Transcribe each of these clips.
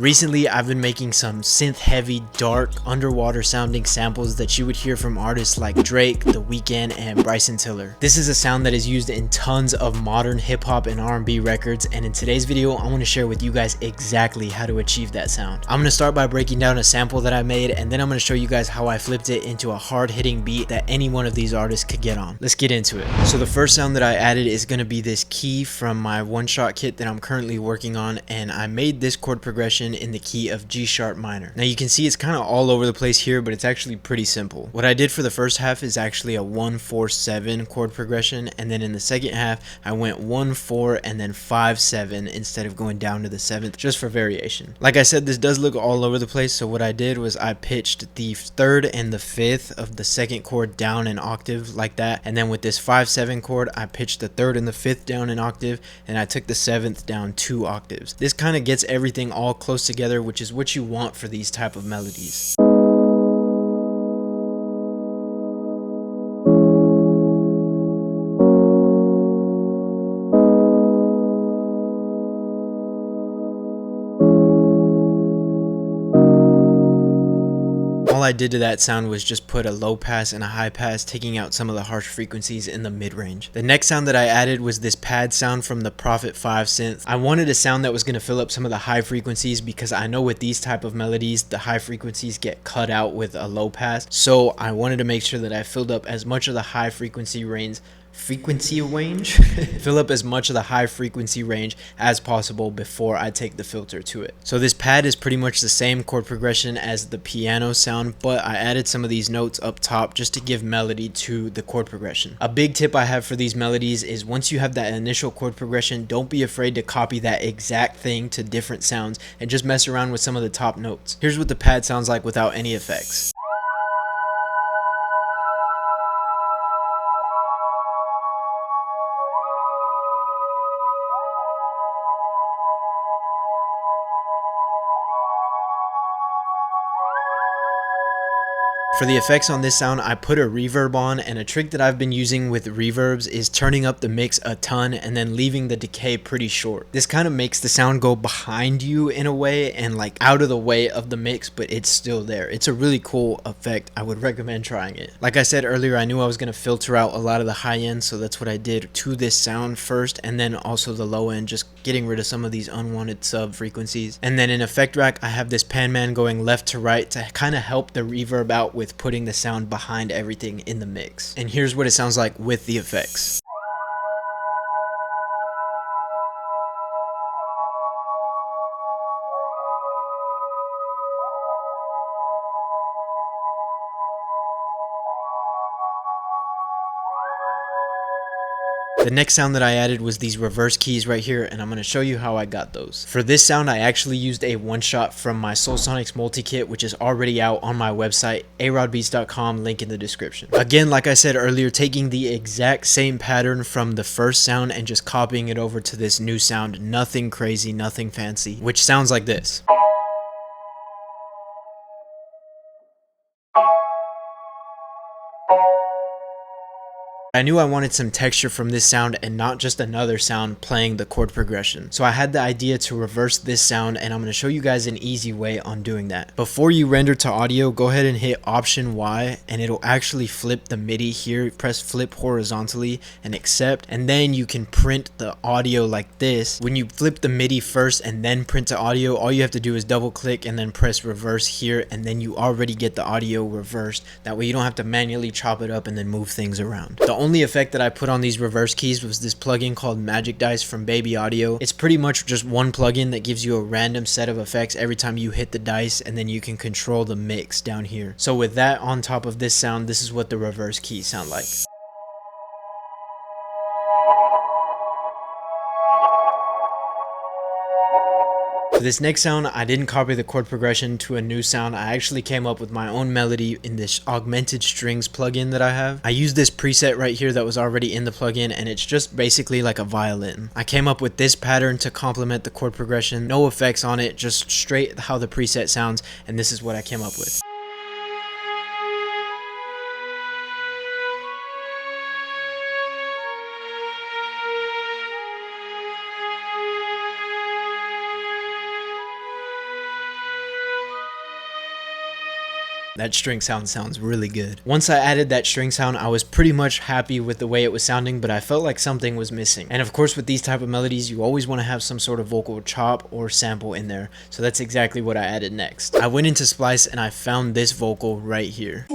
Recently, I've been making some synth-heavy, dark, underwater sounding samples that you would hear from artists like Drake, The Weeknd, and Bryson Tiller. This is a sound that is used in tons of modern hip-hop and R&B records, and in today's video, I want to share with you guys exactly how to achieve that sound. I'm going to start by breaking down a sample that I made, and then I'm going to show you guys how I flipped it into a hard-hitting beat that any one of these artists could get on. Let's get into it. So the first sound that I added is going to be this key from my one-shot kit that I'm currently working on, and I made this chord progression in the key of G sharp minor. Now you can see it's kind of all over the place here, but it's actually pretty simple. What I did for the first half is actually a 1-4-7 chord progression, and then in the second half I went 1-4 and then 5-7 instead of going down to the 7th, just for variation. Like I said, this does look all over the place, so what I did was I pitched the 3rd and the 5th of the 2nd chord down an octave like that, and then with this 5-7 chord I pitched the 3rd and the 5th down an octave, and I took the 7th down 2 octaves. This kind of gets everything all close together, which is what you want for these type of melodies. All I did to that sound was just put a low pass and a high pass, taking out some of the harsh frequencies in the mid range. The next sound that I added was this pad sound from the Prophet 5 synth. I wanted a sound that was going to fill up some of the high frequencies because I know with these type of melodies, the high frequencies get cut out with a low pass. So I wanted to make sure that I filled up as much of the high frequency range fill up as much of the high frequency range as possible before I take the filter to it. So this pad is pretty much the same chord progression as the piano sound, but I added some of these notes up top just to give melody to the chord progression. A big tip I have for these melodies is once you have that initial chord progression, don't be afraid to copy that exact thing to different sounds and just mess around with some of the top notes. Here's what the pad sounds like without any effects. For the effects on this sound, I put a reverb on, and a trick that I've been using with reverbs is turning up the mix a ton and then leaving the decay pretty short. This kind of makes the sound go behind you in a way and like out of the way of the mix, but it's still there. It's a really cool effect. I would recommend trying it. Like I said earlier, I knew I was going to filter out a lot of the high end, so that's what I did to this sound first, and then also the low end, just getting rid of some of these unwanted sub frequencies. And then in effect rack, I have this pan man going left to right to kind of help the reverb out with putting the sound behind everything in the mix. And here's what it sounds like with the effects. The next sound that I added was these reverse keys right here, and I'm going to show you how I got those. For this sound, I actually used a one-shot from my Soulsonics multi-kit, which is already out on my website, arodbeats.com, link in the description. Again, like I said earlier, taking the exact same pattern from the first sound and just copying it over to this new sound. Nothing crazy, nothing fancy, which sounds like this. I knew I wanted some texture from this sound and not just another sound playing the chord progression. So I had the idea to reverse this sound, and I'm going to show you guys an easy way on doing that. Before you render to audio, go ahead and hit Option Y, and it'll actually flip the MIDI here. Press flip horizontally and accept, and then you can print the audio like this. When you flip the MIDI first and then print to audio, all you have to do is double click and then press reverse here, and then you already get the audio reversed. That way you don't have to manually chop it up and then move things around. The only effect that I put on these reverse keys was this plugin called Magic Dice from Baby Audio. It's pretty much just one plugin that gives you a random set of effects every time you hit the dice, and then you can control the mix down here. So with that on top of this sound, this is what the reverse keys sound like. For this next sound, I didn't copy the chord progression to a new sound. I actually came up with my own melody in this augmented strings plugin that I have. I used this preset right here that was already in the plugin, and it's just basically like a violin. I came up with this pattern to complement the chord progression. No effects on it, just straight how the preset sounds, and this is what I came up with. That string sound sounds really good. Once I added that string sound, I was pretty much happy with the way it was sounding, but I felt like something was missing. And of course, with these type of melodies, you always want to have some sort of vocal chop or sample in there. So that's exactly what I added next. I went into Splice and I found this vocal right here.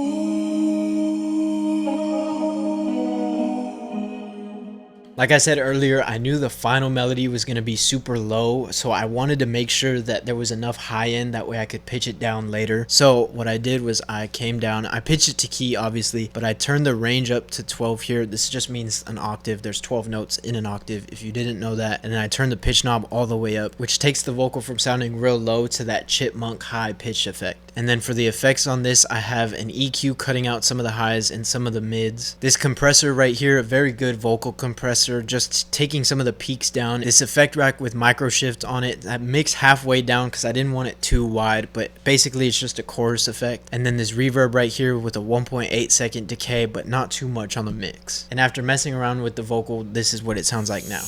Like I said earlier, I knew the final melody was going to be super low, so I wanted to make sure that there was enough high end, that way I could pitch it down later. So what I did was I came down, I pitched it to key obviously, but I turned the range up to 12 here. This just means an octave. There's 12 notes in an octave if you didn't know that. And then I turned the pitch knob all the way up, which takes the vocal from sounding real low to that chipmunk high pitch effect. And then for the effects on this, I have an EQ cutting out some of the highs and some of the mids. This compressor right here, a very good vocal compressor, just taking some of the peaks down. This effect rack with micro shift on it, that mix halfway down because I didn't want it too wide, but basically it's just a chorus effect. And then this reverb right here with a 1.8 second decay, but not too much on the mix. And after messing around with the vocal, this is what it sounds like now.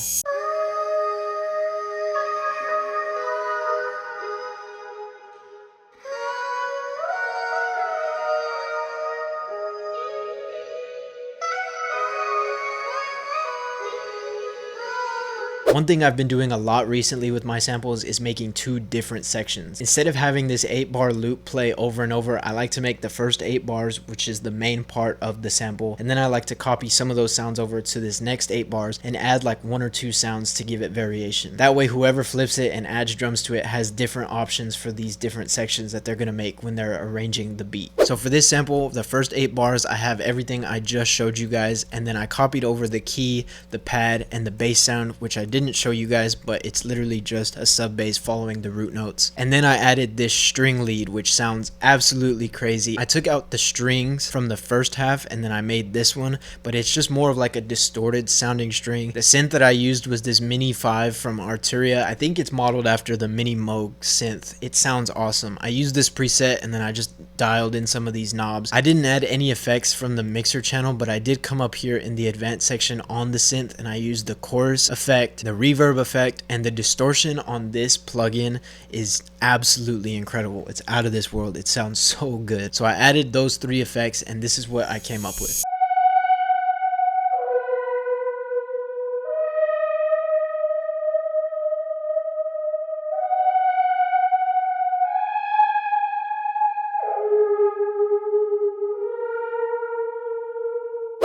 One thing I've been doing a lot recently with my samples is making two different sections. Instead of having this 8-bar loop play over and over, I like to make the first 8 bars, which is the main part of the sample, and then I like to copy some of those sounds over to this next 8 bars and add like 1 or 2 sounds to give it variation. That way whoever flips it and adds drums to it has different options for these different sections that they're going to make when they're arranging the beat. So for this sample, the first 8 bars, I have everything I just showed you guys, and then I copied over the key, the pad, and the bass sound, which I didn't show you guys, but it's literally just a sub bass following the root notes. And then I added this string lead, which sounds absolutely crazy. I took out the strings from the first half and then I made this one, but it's just more of like a distorted sounding string. The synth that I used was this Mini 5 from Arturia. I think it's modeled after the Mini Moog synth. It sounds awesome. I used this preset and then I just dialed in some of these knobs. I didn't add any effects from the mixer channel, but I did come up here in the advanced section on the synth and I used the chorus effect, the reverb effect, and the distortion on this plugin is absolutely incredible. It's out of this world. It sounds so good. So I added those 3 effects and this is what I came up with.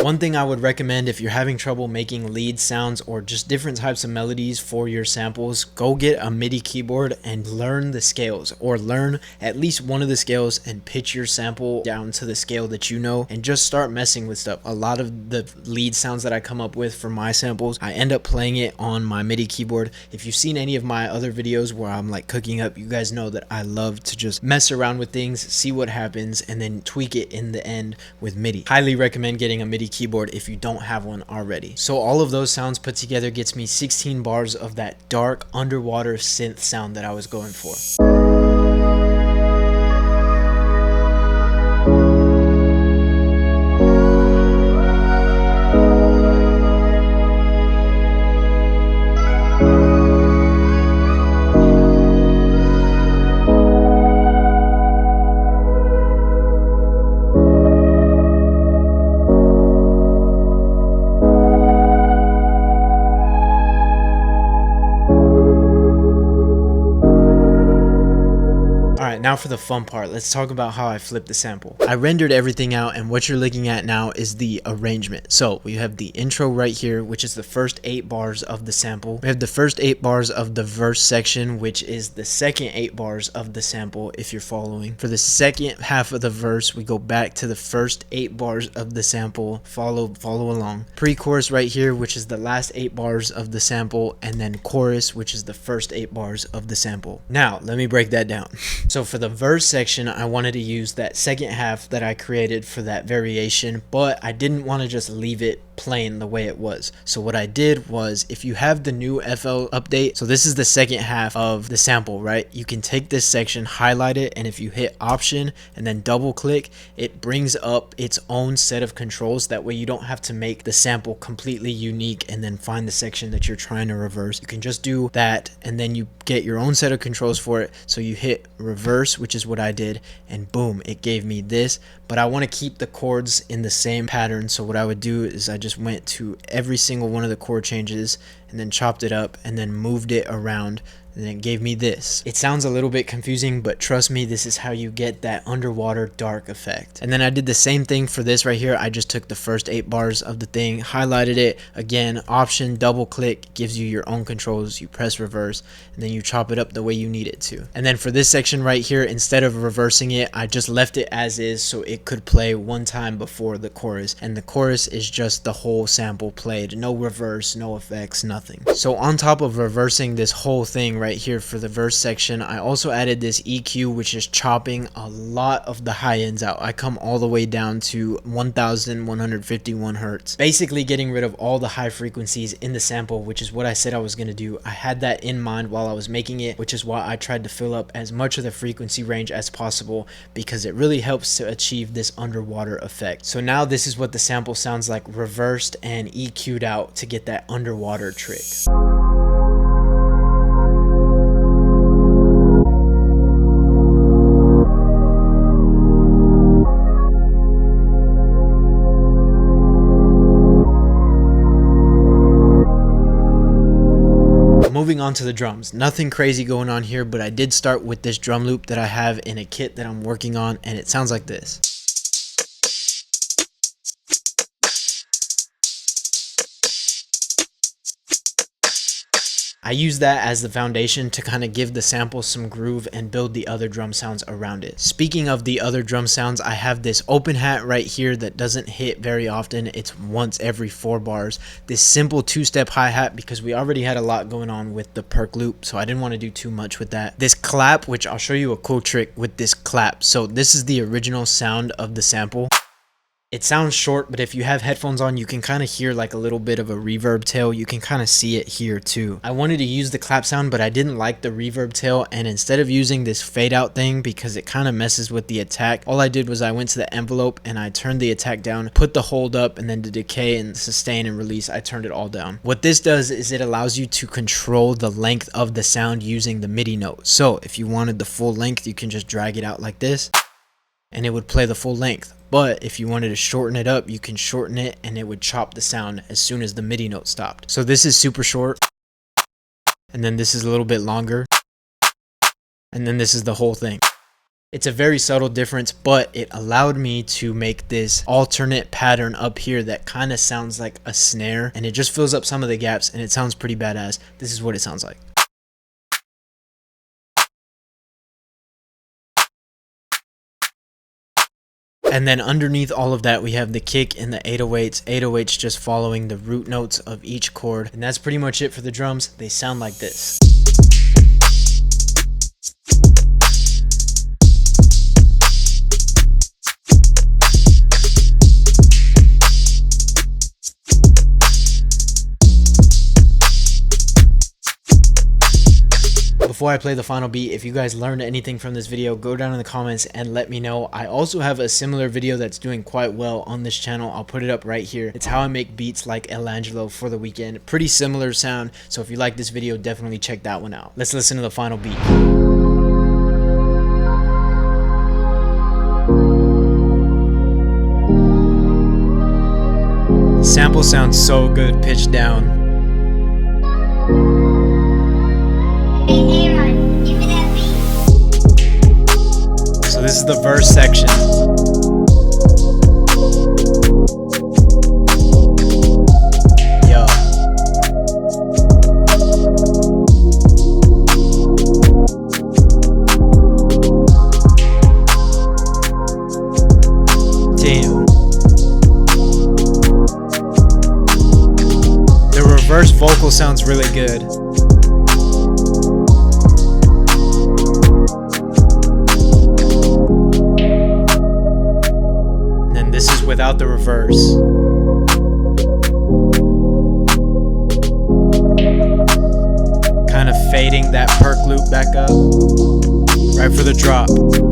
One thing I would recommend if you're having trouble making lead sounds or just different types of melodies for your samples, go get a MIDI keyboard and learn the scales, or learn at least one of the scales and pitch your sample down to the scale that you know and just start messing with stuff. A lot of the lead sounds that I come up with for my samples, I end up playing it on my MIDI keyboard. If you've seen any of my other videos where I'm like cooking up, you guys know that I love to just mess around with things, see what happens, and then tweak it in the end with MIDI. Highly recommend getting a MIDI keyboard if you don't have one already. So all of those sounds put together gets me 16 bars of that dark underwater synth sound that I was going for. Now for the fun part, let's talk about how I flipped the sample. I rendered everything out and what you're looking at now is the arrangement. So we have the intro right here, which is the first 8 bars of the sample. We have the first 8 bars of the verse section, which is the second 8 bars of the sample if you're following. For the second half of the verse, we go back to the first 8 bars of the sample. Follow along. Pre-chorus right here, which is the last 8 bars of the sample, and then chorus, which is the first 8 bars of the sample. Now, let me break that down. So for the verse section, I wanted to use that second half that I created for that variation, but I didn't want to just leave it playing the way it was. So what I did was, if you have the new FL update, so this is the second half of the sample, right? You can take this section, highlight it, and if you hit option and then double click, it brings up its own set of controls. That way you don't have to make the sample completely unique and then find the section that you're trying to reverse. You can just do that and then you get your own set of controls for it. So you hit reverse, which is what I did, and boom, it gave me this. But I want to keep the chords in the same pattern, so what I would do is I just went to every single one of the chord changes and then chopped it up and then moved it around, and it gave me this. It sounds a little bit confusing, but trust me, this is how you get that underwater dark effect. And then I did the same thing for this right here. I just took the first 8 bars of the thing, highlighted it, again, option, double click, gives you your own controls, you press reverse, and then you chop it up the way you need it to. And then for this section right here, instead of reversing it, I just left it as is so it could play one time before the chorus. And the chorus is just the whole sample played, no reverse, no effects, nothing. So on top of reversing this whole thing right here for the verse section, I also added this EQ, which is chopping a lot of the high ends out. I come all the way down to 1151 hertz, basically getting rid of all the high frequencies in the sample, which is what I said I was going to do. I had that in mind while I was making it, which is why I tried to fill up as much of the frequency range as possible, because it really helps to achieve this underwater effect. So now this is what the sample sounds like reversed and EQ'd out to get that underwater trick. Moving on to the drums, nothing crazy going on here, but I did start with this drum loop that I have in a kit that I'm working on, and it sounds like this. I use that as the foundation to kind of give the sample some groove and build the other drum sounds around it. Speaking of the other drum sounds, I have this open hat right here that doesn't hit very often. It's once every 4 bars. This simple 2-step hi-hat, because we already had a lot going on with the perk loop, so I didn't want to do too much with that. This clap, which I'll show you a cool trick with this clap. So this is the original sound of the sample. It sounds short, but if you have headphones on, you can kind of hear like a little bit of a reverb tail. You can kind of see it here too. I wanted to use the clap sound, but I didn't like the reverb tail, and instead of using this fade out thing because it kind of messes with the attack, all I did was I went to the envelope and I turned the attack down, put the hold up, and then the decay and sustain and release, I turned it all down. What this does is it allows you to control the length of the sound using the MIDI note. So if you wanted the full length, you can just drag it out like this and it would play the full length. But if you wanted to shorten it up, you can shorten it and it would chop the sound as soon as the MIDI note stopped. So this is super short, and then this is a little bit longer, and then this is the whole thing. It's a very subtle difference, but it allowed me to make this alternate pattern up here that kind of sounds like a snare, and it just fills up some of the gaps and it sounds pretty badass. This is what it sounds like. And then underneath all of that, we have the kick and the 808s just following the root notes of each chord. And that's pretty much it for the drums. They sound like this. Before I play the final beat, if you guys learned anything from this video, go down in the comments and let me know. I also have a similar video that's doing quite well on this channel. I'll put it up right here. It's how I make beats like El Angelo for the weekend. Pretty similar sound, so if you like this video, definitely check that one out. Let's listen to the final beat. The sample sounds so good pitched down. So this is the verse section. Yo. Damn. The reverse vocal sounds really good. This is without the reverse. fading that perk loop back up, right for the drop.